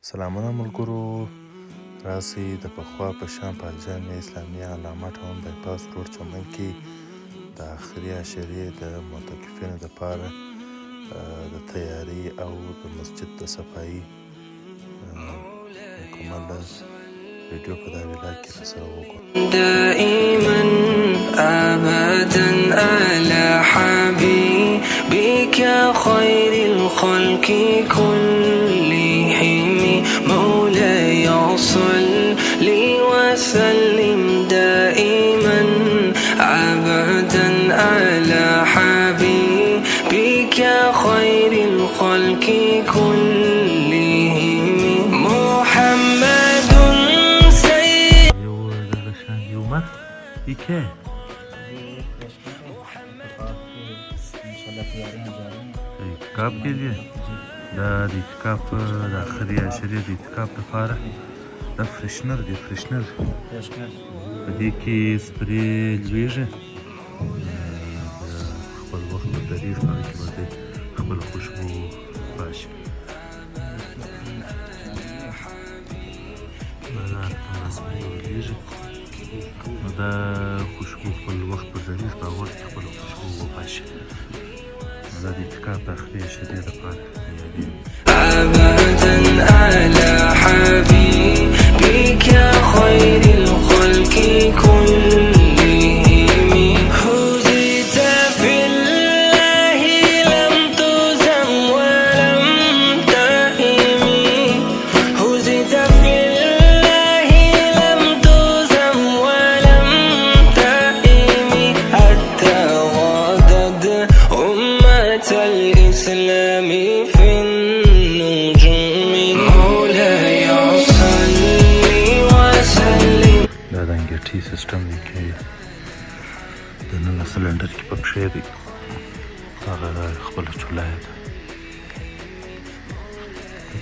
سلامونه ملګرو، راسئ د پخوا په شان په الجامعه اسلامیه علامه ټاون بایپاس روډ چمن کې د اخري عشرې د معتکفینو دپاره د تیاري او د مسجد د صفایي مکمله ویډیو په دا ویلاګ کې راسره وګورئ. دائما ابدا على حبيبك خير الخلق كلهم مولاي صل وسلم دائما ابدا على حبيبك خير الخلق كلهم محمد سيد دیگه اعتکاف کې دی دا د اعتکاف د اخري عشرې د اعتکاف لپاره دا فرشنر دی فرشنر په دې کې سپرې لویږي خپل وخت په دریږ په هغې کې به دی خپل خوشبو باشي دا همداسې لویږي نو دا خوشبو خپل وخت په ذریعه په هغه کې خپل خوشبو وباشي دا د اعتکاف د اخري عشرې لپاره ابدا على حبيبك خير الخلق كلهم هزيت في الله لم تزم ولم تهم هزيت في الله لم تزم ولم تهم حتى غادت أمة الإسلام في النجوم مولاي صل وسلم. دا د انګېټي سیسټم دی کې دننه سلنډر کې پکښې دی هغه خپله چوله ده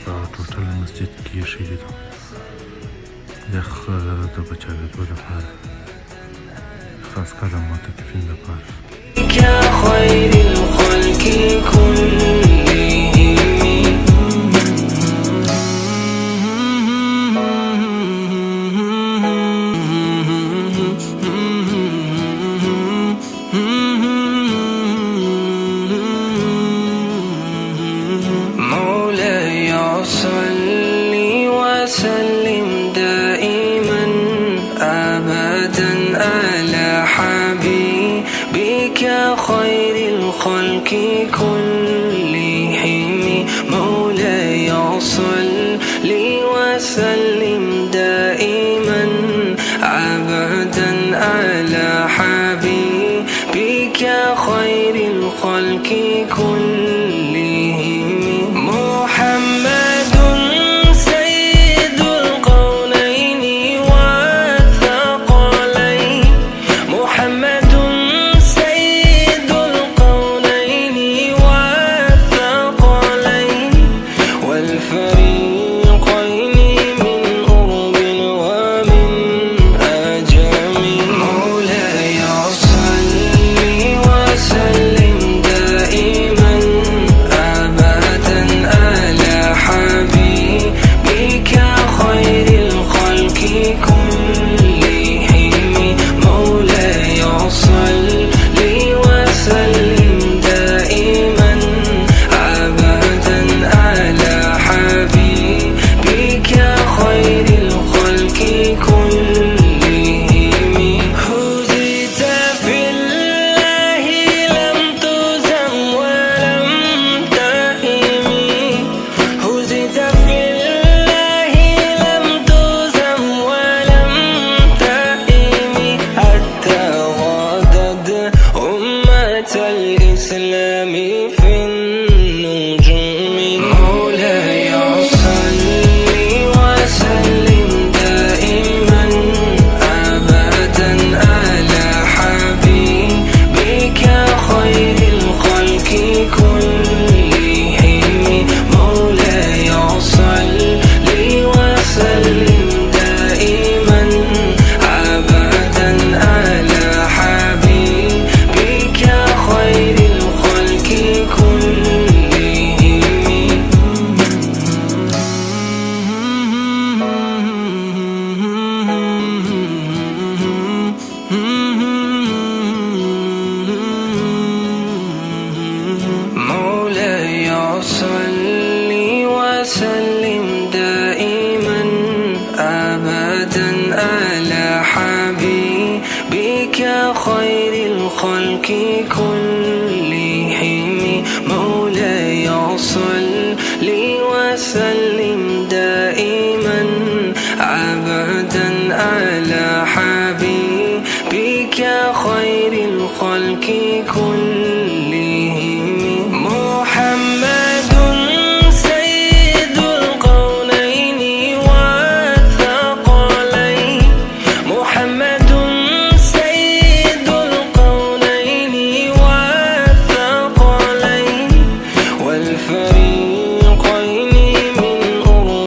په ټوټل مسجد کې ایښی دی یخ د بچاوېدو لپاره خاص کار د معتکفین لپاره خير الخلق كلهم مولاي صل وسلم دائما ابدا على حبيبك خير الخلق كلهم مولاي صل وسلم